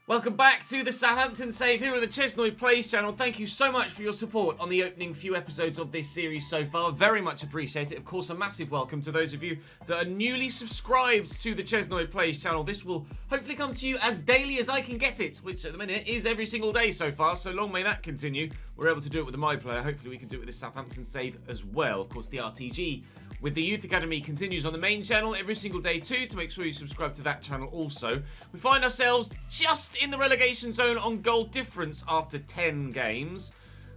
Welcome back to the Southampton save here on the ChesnoidPlays channel. Thank you so much for your support on the opening few episodes of this series so far. Very much appreciate it. Of course, a massive welcome to those of you that are newly subscribed to the ChesnoidPlays channel. This will hopefully come to you as daily as I can get it, which at the minute is every single day so far, so long may that continue. We're able to do it with the My Player. Hopefully we can do it with the Southampton save as well. Of course, the RTG with the Youth Academy continues on the main channel every single day too, to make sure you subscribe to that channel also. We find ourselves just in the relegation zone on goal difference after 10 games,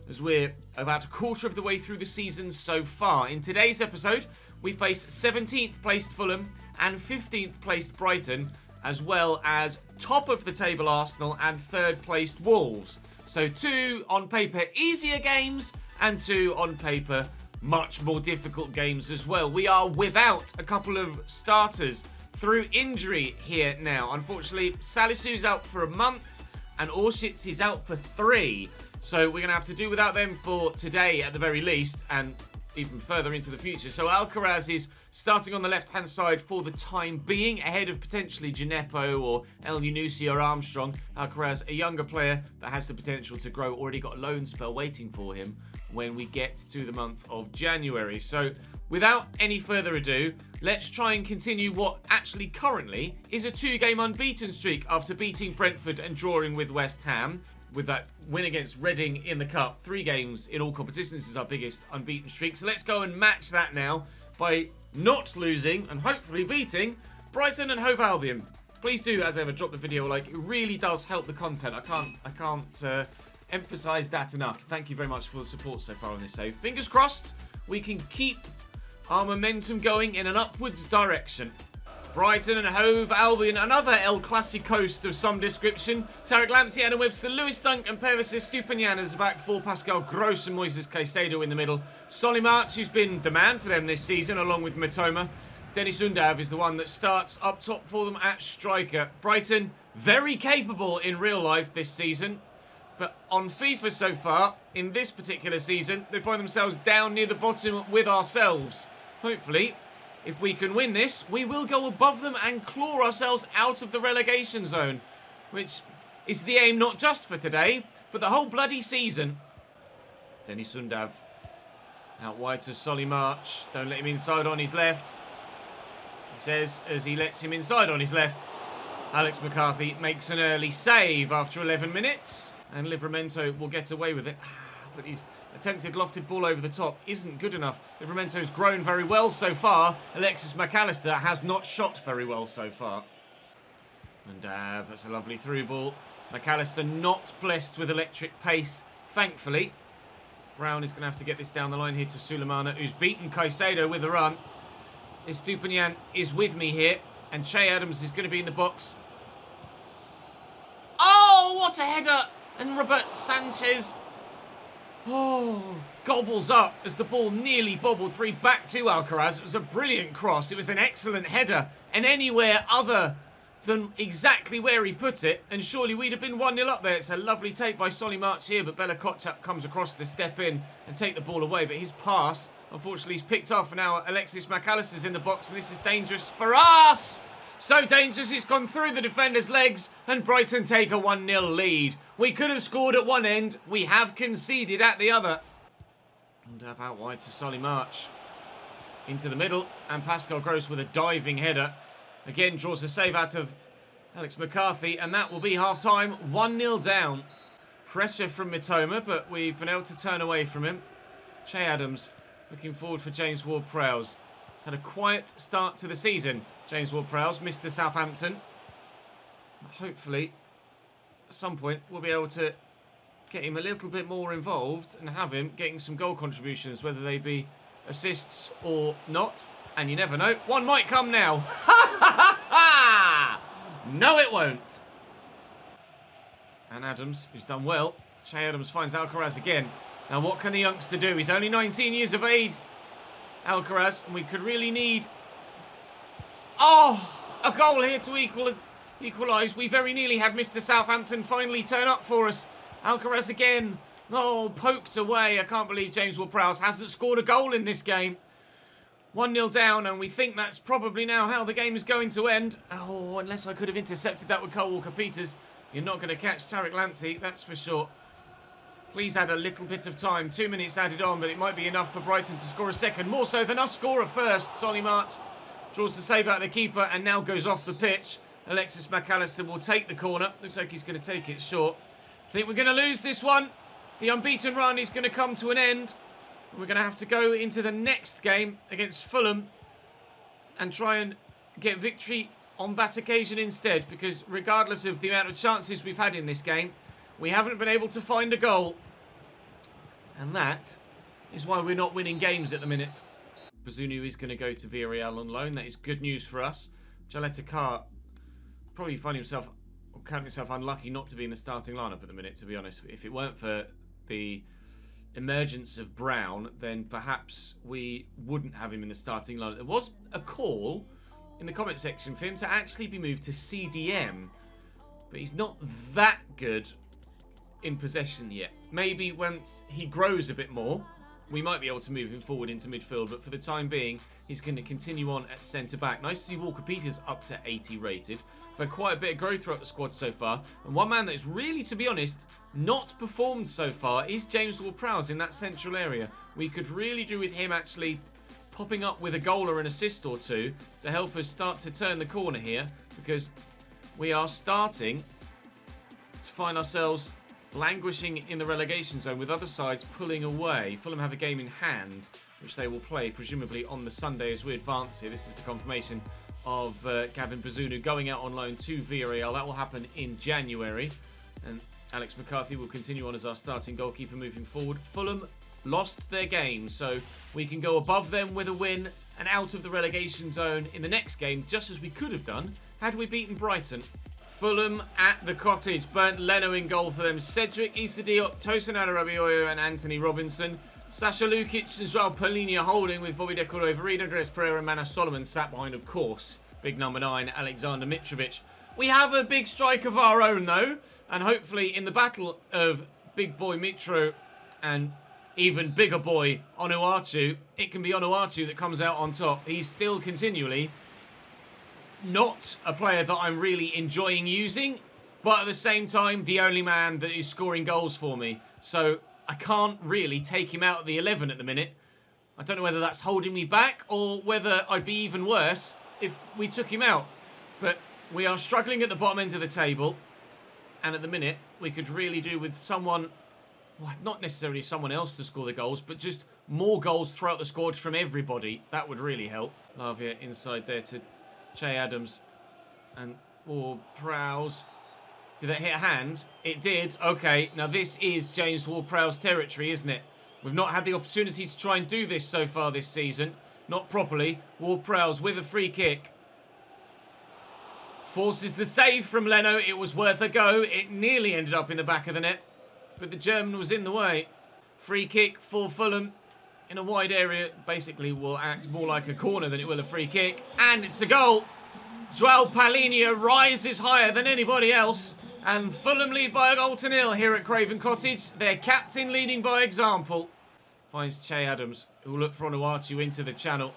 as we're about a quarter of the way through the season so far. In today's episode, we face 17th placed Fulham and 15th placed Brighton, as well as top of the table Arsenal and 3rd placed Wolves. So 2 on paper easier games and 2 on paper much more difficult games as well. We are without a couple of starters through injury here now. Unfortunately, Salisu's out for a month and Orshitz is out for 3. So we're going to have to do without them for today at the very least, and even further into the future. So Alcaraz is starting on the left-hand side for the time being, ahead of potentially Gineppo or El Yunusi or Armstrong. Alcaraz, a younger player that has the potential to grow, already got a loan spell waiting for him when we get to the month of January. So without any further ado, let's try and continue what actually currently is a 2-game unbeaten streak after beating Brentford and drawing with West Ham. With that win against Reading in the Cup, 3 games in all competitions. This is our biggest unbeaten streak. So let's go and match that now by not losing and hopefully beating Brighton and Hove Albion. Please do, as ever, drop the video a like. It really does help the content. I can't emphasize that enough. Thank you very much for the support so far on this save. Fingers crossed we can keep our momentum going in an upwards direction. Brighton and Hove Albion, another El Clasicost of some description. Tarek Lamptey, Adam Webster, Lewis Dunk and Pervis Estupiñán as the back 4. Pascal Gross and Moises Caicedo in the middle. Solly March, who's been the man for them this season, along with Mitoma. Denis Undav is the one that starts up top for them at striker. Brighton, very capable in real life this season. But on FIFA so far, in this particular season, they find themselves down near the bottom with ourselves. Hopefully, if we can win this, we will go above them and claw ourselves out of the relegation zone, which is the aim not just for today, but the whole bloody season. Denis Undav out wide to Solly March. Don't let him inside on his left. He says as he lets him inside on his left. Alex McCarthy makes an early save after 11 minutes. And Livramento will get away with it. But his attempted lofted ball over the top isn't good enough. Livramento's grown very well so far. Alexis McAllister has not shot very well so far. And that's a lovely through ball. McAllister not blessed with electric pace, thankfully. Brown is going to have to get this down the line here to Sulemana, who's beaten Caicedo with a run. Estupiñán is with me here. And Che Adams is going to be in the box. Oh, what a header! And Robert Sanchez, gobbles up as the ball nearly bobbled free back to Alcaraz. It was a brilliant cross. It was an excellent header. And anywhere other than exactly where he put it, and surely we'd have been 1-0 up there. It's a lovely take by Solly March here, but Bella Kotchap comes across to step in and take the ball away. But his pass, unfortunately, is picked off. And now Alexis McAllister's in the box, and this is dangerous for us. So dangerous, it's gone through the defender's legs, and Brighton take a 1-0 lead. We could have scored at one end, we have conceded at the other. And out wide to Solly March. Into the middle, and Pascal Gross with a diving header. Again, draws a save out of Alex McCarthy, and that will be half-time, 1-0 down. Pressure from Mitoma, but we've been able to turn away from him. Che Adams looking forward for James Ward-Prowse. He's had a quiet start to the season. James Ward-Prowse, Mr. Southampton. Hopefully, at some point, we'll be able to get him a little bit more involved and have him getting some goal contributions, whether they be assists or not. And you never know, one might come now. Ha ha ha! No, it won't. And Adams, who's done well. Che Adams finds Alcaraz again. Now, what can the youngster do? He's only 19 years of age, Alcaraz, and we could really need... Oh, a goal here to equalise. We very nearly had Mr. Southampton finally turn up for us. Alcaraz again. Oh, poked away. I can't believe James Ward-Prowse hasn't scored a goal in this game. 1-0 down, and we think that's probably now how the game is going to end. Oh, unless I could have intercepted that with Cole Walker-Peters. You're not going to catch Tariq Lamptey, that's for sure. Please add a little bit of time. 2 minutes added on, but it might be enough for Brighton to score a second. More so than us score a first. Solly March draws the save out of the keeper and now goes off the pitch. Alexis McAllister will take the corner. Looks like he's going to take it short. I think we're going to lose this one. The unbeaten run is going to come to an end. We're going to have to go into the next game against Fulham and try and get victory on that occasion instead, because regardless of the amount of chances we've had in this game, we haven't been able to find a goal. And that is why we're not winning games at the minute. Bazunu is going to go to Villarreal on loan. That is good news for us. Jaleta Carr probably find himself, or count himself unlucky not to be in the starting lineup at the minute, to be honest. If it weren't for the emergence of Brown, then perhaps we wouldn't have him in the starting lineup. There was a call in the comment section for him to actually be moved to CDM, but he's not that good in possession yet. Maybe once he grows a bit more, we might be able to move him forward into midfield, but for the time being, he's going to continue on at centre-back. Nice to see Walker Peters up to 80 rated. We've had quite a bit of growth throughout the squad so far, and one man that's really, to be honest, not performed so far is James Ward-Prowse in that central area. We could really do with him actually popping up with a goal or an assist or two to help us start to turn the corner here, because we are starting to find ourselves languishing in the relegation zone with other sides pulling away. Fulham have a game in hand, which they will play presumably on the Sunday as we advance here. This is the confirmation of Gavin Bazunu going out on loan to Villarreal. That will happen in January, and Alex McCarthy will continue on as our starting goalkeeper moving forward. Fulham lost their game, so we can go above them with a win and out of the relegation zone in the next game, just as we could have done had we beaten Brighton. Fulham at the Cottage. Bernd Leno in goal for them. Cedric Issa Diop, Tosin Adarabioyo and Anthony Robinson. Sasha Lukic and Joao Palhinha holding with Bobby De Cordova-Reid, Andreas Pereira and Manor Solomon sat behind, of course, big number 9, Alexander Mitrovic. We have a big strike of our own, though, and hopefully in the battle of big boy Mitro and even bigger boy Onuachu, it can be Onuachu that comes out on top. He's still continually not a player that I'm really enjoying using, but at the same time, the only man that is scoring goals for me. So I can't really take him out of the 11 at the minute. I don't know whether that's holding me back or whether I'd be even worse if we took him out. But we are struggling at the bottom end of the table, and at the minute, we could really do with someone, well, not necessarily someone else to score the goals, but just more goals throughout the squad from everybody. That would really help. Lavia inside there to Che Adams and Ward-Prowse. Did that hit a hand? It did. Okay, now this is James Ward-Prowse territory, isn't it? We've not had the opportunity to try and do this so far this season. Not properly. Ward-Prowse with a free kick. Forces the save from Leno. It was worth a go. It nearly ended up in the back of the net, but the German was in the way. Free kick for Fulham in a wide area. Basically will act more like a corner than it will a free kick. And it's a goal. Joao Palhinha rises higher than anybody else. And Fulham lead by a goal to nil here at Craven Cottage. Their captain leading by example. Finds Che Adams, who will look for Onuachu into the channel.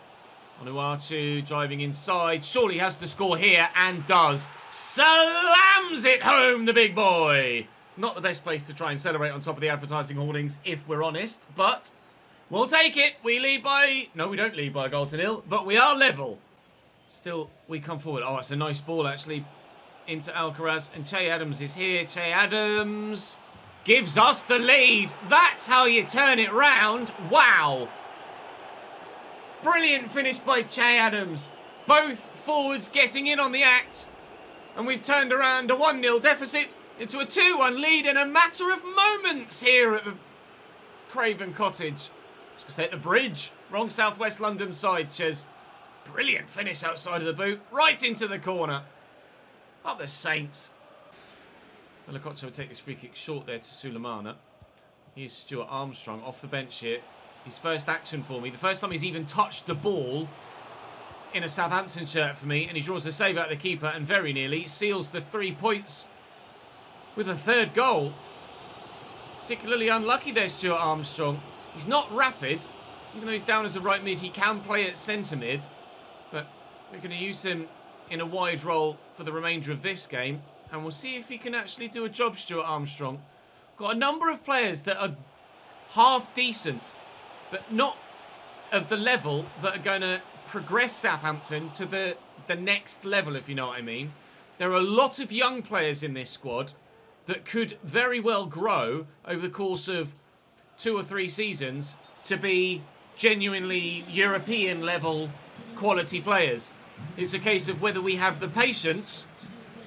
Onuachu driving inside. Surely has to score here, and does. Slams it home, the big boy. Not the best place to try and celebrate on top of the advertising hoardings, if we're honest. But we'll take it. We lead by... No, we don't lead by a goal to nil, but we are level. Still, we come forward. Oh, it's a nice ball, actually, into Alcaraz, and Che Adams is here. Che Adams gives us the lead. That's how you turn it round. Wow. Brilliant finish by Che Adams. Both forwards getting in on the act, and we've turned around a 1-0 deficit into a 2-1 lead in a matter of moments here at the Craven Cottage. I was going to say at the Bridge. Wrong southwest London side, Ches. Brilliant finish outside of the boot. Right into the corner. Up the Saints. Malakocha will take this free kick short there to Sulemana. Here's Stuart Armstrong off the bench here. His first action for me. The first time he's even touched the ball in a Southampton shirt for me. And he draws the save out of the keeper and very nearly seals the 3 points with a third goal. Particularly unlucky there, Stuart Armstrong. He's not rapid. Even though he's down as a right mid, he can play at centre mid. But we're going to use him in a wide role for the remainder of this game. And we'll see if he can actually do a job, Stuart Armstrong. Got a number of players that are half decent, but not of the level that are going to progress Southampton to the next level, if you know what I mean. There are a lot of young players in this squad that could very well grow over the course of 2 or 3 seasons to be genuinely European level quality players. It's a case of whether we have the patience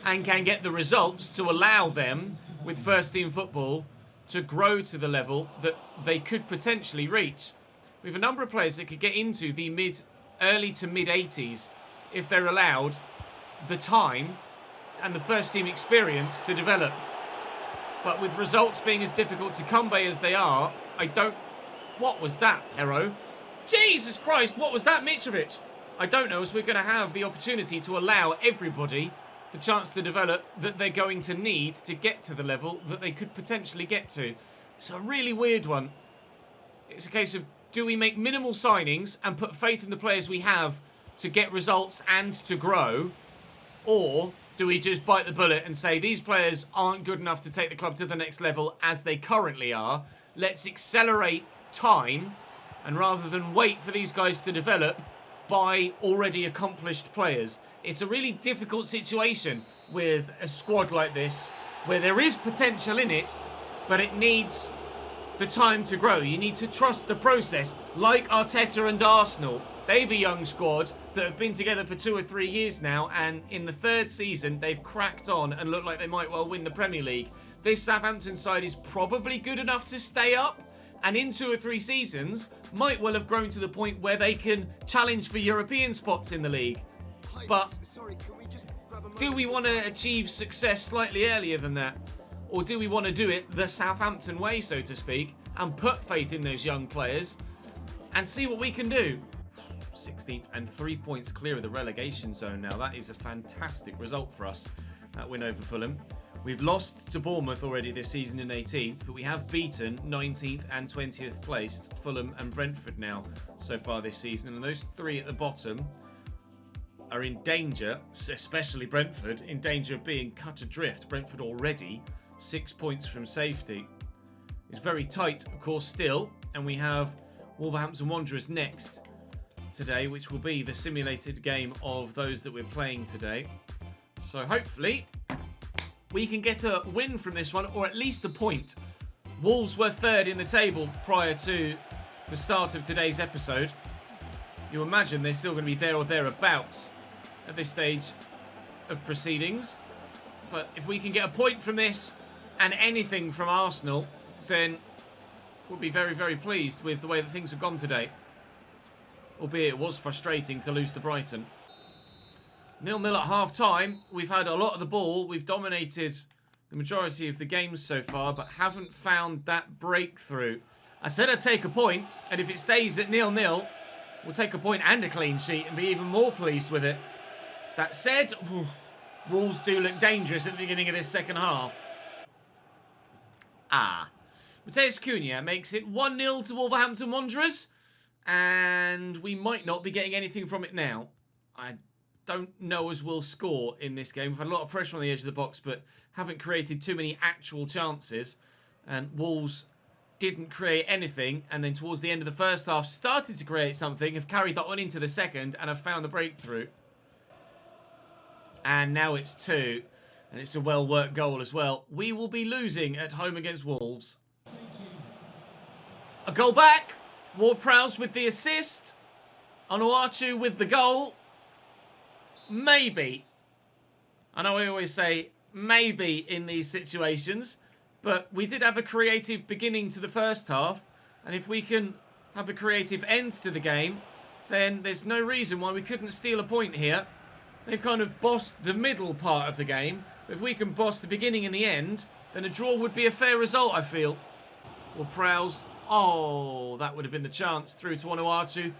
and can get the results to allow them, with first team football, to grow to the level that they could potentially reach. We have a number of players that could get into the early to mid 80s if they're allowed the time and the first team experience to develop. But with results being as difficult to come by as they are, what was that, Hero? Jesus Christ, what was that, Mitrovic? I don't know, as we're going to have the opportunity to allow everybody the chance to develop that they're going to need to get to the level that they could potentially get to. It's a really weird one. It's a case of, do we make minimal signings and put faith in the players we have to get results and to grow? Or do we just bite the bullet and say these players aren't good enough to take the club to the next level as they currently are? Let's accelerate time, and rather than wait for these guys to develop, buy already accomplished players. It's a really difficult situation with a squad like this, where there is potential in it, but it needs the time to grow. You need to trust the process, like Arteta and Arsenal. They've a young squad that have been together for 2 or 3 years now, and in the 3rd season, they've cracked on and look like they might well win the Premier League. This Southampton side is probably good enough to stay up, and in 2 or 3 seasons, might well have grown to the point where they can challenge for European spots in the league. But do we want to achieve success slightly earlier than that? Or do we want to do it the Southampton way, so to speak, and put faith in those young players and see what we can do? 16th and 3 points clear of the relegation zone now. That is a fantastic result for us, that win over Fulham. We've lost to Bournemouth already this season in 18th, but we have beaten 19th and 20th placed Fulham and Brentford now so far this season. And those 3 at the bottom are in danger, especially Brentford, in danger of being cut adrift. Brentford already 6 points from safety. It's very tight, of course, still. And we have Wolverhampton Wanderers next today, which will be the simulated game of those that we're playing today. So hopefully we can get a win from this one, or at least a point. Wolves were 3rd in the table prior to the start of today's episode. You imagine they're still going to be there or thereabouts at this stage of proceedings. But if we can get a point from this and anything from Arsenal, then we'll be very, very pleased with the way that things have gone today. Albeit it was frustrating to lose to Brighton. 0-0 at half-time. We've had a lot of the ball. We've dominated the majority of the games so far, but haven't found that breakthrough. I said I'd take a point, and if it stays at 0-0, we'll take a point and a clean sheet and be even more pleased with it. That said, Wolves do look dangerous at the beginning of this second half. Mateus Cunha makes it 1-0 to Wolverhampton Wanderers, and we might not be getting anything from it now. I don't know as we'll score in this game. We've had a lot of pressure on the edge of the box, but haven't created too many actual chances. And Wolves didn't create anything, and then towards the end of the first half started to create something, have carried that one into the second, and have found the breakthrough. And now it's 2, and it's a well-worked goal as well. We will be losing at home against Wolves. A goal back. Ward-Prowse with the assist. Onuachu with the goal. Maybe. I know I always say maybe in these situations, but we did have a creative beginning to the first half, and if we can have a creative end to the game, then there's no reason why we couldn't steal a point here. They've kind of bossed the middle part of the game, but if we can boss the beginning and the end, then a draw would be a fair result, I feel. Well, Prowse, oh, that would have been the chance through to Onuachu.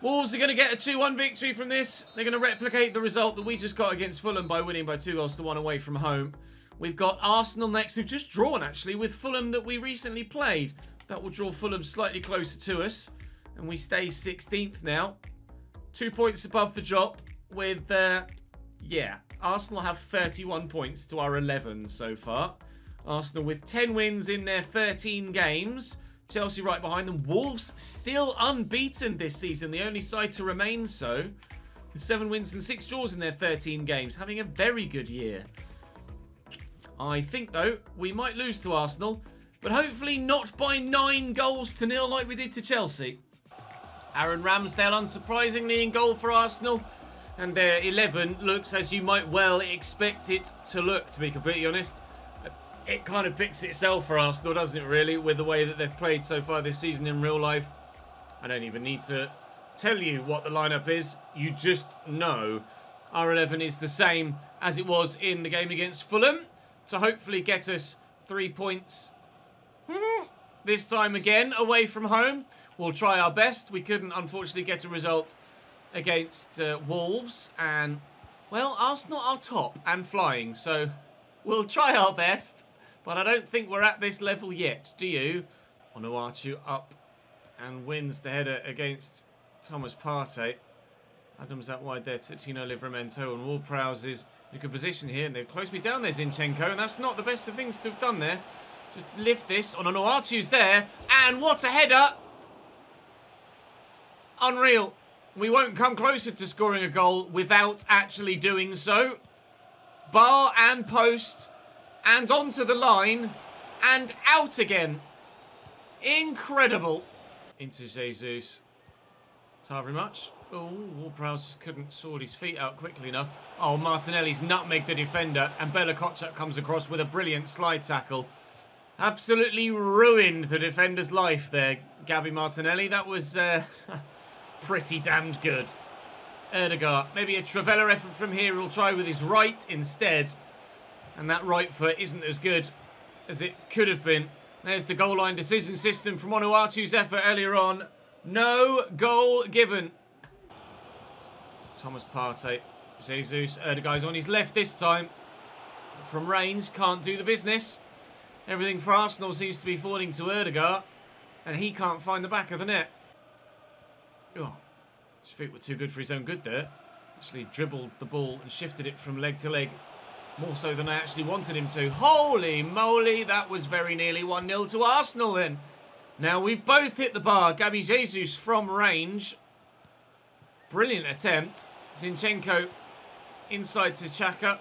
Wolves are going to get a 2-1 victory from this. They're going to replicate the result that we just got against Fulham by winning by 2-1 away from home. We've got Arsenal next, who've just drawn, actually, with Fulham that we recently played. That will draw Fulham slightly closer to us. And we stay 16th now. 2 points above the drop with, Arsenal have 31 points to our 11 so far. Arsenal with 10 wins in their 13 games. Chelsea right behind them. Wolves still unbeaten this season. The only side to remain so. With 7 wins and 6 draws in their 13 games. Having a very good year. I think, though, we might lose to Arsenal. But hopefully not by 9-0 like we did to Chelsea. Aaron Ramsdale, unsurprisingly, in goal for Arsenal. And their 11 looks as you might well expect it to look, to be completely honest. It kind of picks itself for Arsenal, doesn't it, really, with the way that they've played so far this season in real life. I don't even need to tell you what the lineup is. You just know our 11 is the same as it was in the game against Fulham to hopefully get us 3 points. This time again, away from home. We'll try our best. We couldn't, unfortunately, get a result against Wolves. And, well, Arsenal are top and flying. So we'll try our best. But I don't think we're at this level yet, do you? Onuachu up and wins the header against Thomas Partey. Adams out wide there to Tino Livramento. And Ward-Prowse is in a good position here. And they've closed me down there, Zinchenko. And that's not the best of things to have done there. Just lift this. Onuachu's there. And what a header! Unreal. We won't come closer to scoring a goal without actually doing so. Bar and post. And onto the line. And out again. Incredible. Into Jesus. Not very much. Oh, Ward-Prowse just couldn't sort his feet out quickly enough. Oh, Martinelli's nutmegged the defender. And Bella Kotchap comes across with a brilliant slide tackle. Absolutely ruined the defender's life there, Gabby Martinelli. That was pretty damned good. Erdegaard, maybe a Travella effort from here. He'll try with his right instead. And that right foot isn't as good as it could have been. There's the goal line decision system from Onuachu's effort earlier on. No goal given. Thomas Partey. Jesus. Erdegaard's on his left this time. From range, can't do the business. Everything for Arsenal seems to be falling to Erdegaard. And he can't find the back of the net. Oh, his feet were too good for his own good there. Actually dribbled the ball and shifted it from leg to leg. More so than I actually wanted him to. Holy moly, that was very nearly 1-0 to Arsenal then. Now we've both hit the bar. Gabby Jesus from range. Brilliant attempt. Zinchenko inside to Xhaka.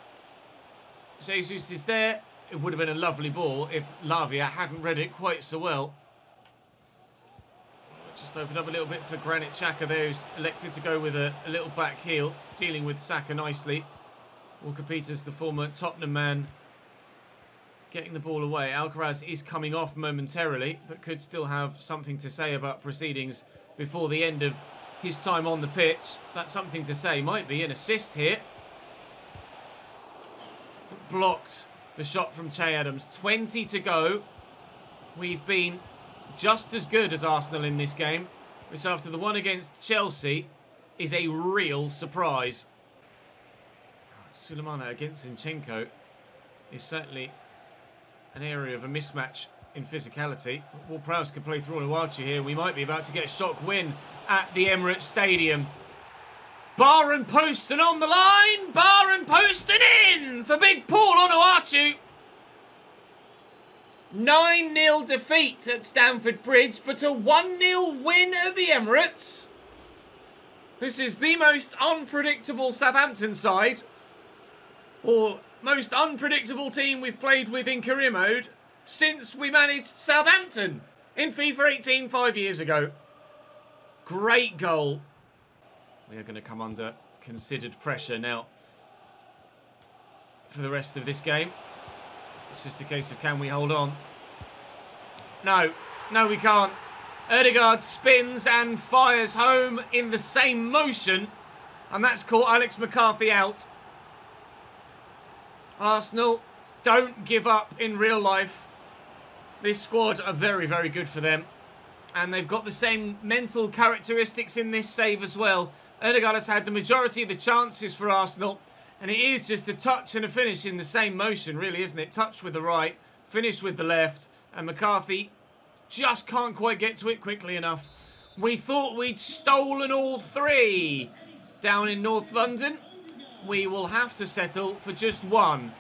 Jesus is there. It would have been a lovely ball if Lavia hadn't read it quite so well. Just opened up a little bit for Granit Xhaka there, who's elected to go with a little back heel, dealing with Saka nicely. Walker Peters, the former Tottenham man, getting the ball away. Alcaraz is coming off momentarily, but could still have something to say about proceedings before the end of his time on the pitch. That's something to say. Might be an assist here. Blocked the shot from Che Adams. 20 to go. We've been just as good as Arsenal in this game, which after the one against Chelsea is a real surprise. Sulemana against Zinchenko is certainly an area of a mismatch in physicality. Ward-Prowse could play through Onuachu here. We might be about to get a shock win at the Emirates Stadium. Bar and post and on the line. Bar and post and in for big Paul Onuachu. 9-0 defeat at Stamford Bridge, but a 1-0 win at the Emirates. This is the most unpredictable Southampton side, or most unpredictable team we've played with in career mode since we managed Southampton in FIFA 18 5 years ago. Great goal. We are going to come under considered pressure now for the rest of this game. It's just a case of can we hold on? No, we can't. Erdegaard spins and fires home in the same motion, and that's caught Alex McCarthy out. Arsenal don't give up in real life. This squad are very, very good for them, and they've got the same mental characteristics in this save as well. Erdegaard has had the majority of the chances for Arsenal, and it is just a touch and a finish in the same motion, really, isn't it? Touch with the right, finish with the left, and McCarthy just can't quite get to it quickly enough. We thought we'd stolen all three down in North London, we will have to settle for just one.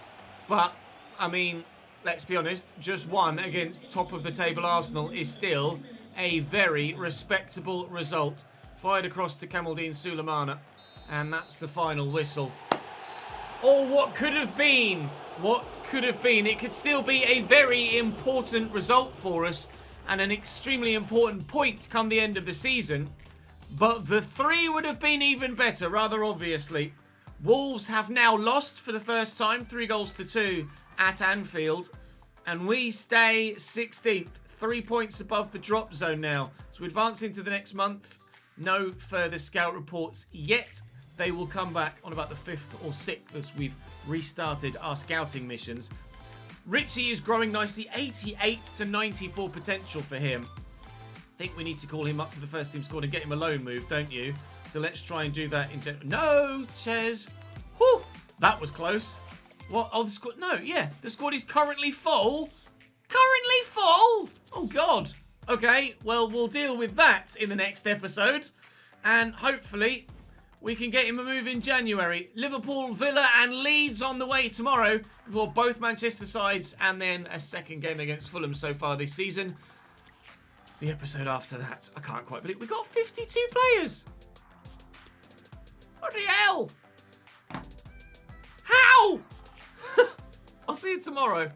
But, I mean, let's be honest, just one against top-of-the-table Arsenal is still a very respectable result. Fired across to Kamaldeen Sulemana, and that's the final whistle. Oh, what could have been? What could have been? It could still be a very important result for us and an extremely important point come the end of the season. But the 3 would have been even better, rather obviously. Wolves have now lost for the first time, 3-2 at Anfield. And we stay 16th, 3 points above the drop zone now. So we advance into the next month. No further scout reports yet. They will come back on about the 5th or 6th as we've restarted our scouting missions. Richie is growing nicely, 88 to 94 potential for him. I think we need to call him up to the first team squad and get him a loan move, don't you? So let's try and do that in general. No, Ches. Whew, that was close. What? Oh, the squad. No, yeah, the squad is currently full. Currently full? Oh, God. Okay, well, we'll deal with that in the next episode. And hopefully we can get him a move in January. Liverpool, Villa and Leeds on the way tomorrow before both Manchester sides and then a second game against Fulham so far this season. The episode after that, I can't quite believe we got 52 players. What the hell? How? I'll see you tomorrow.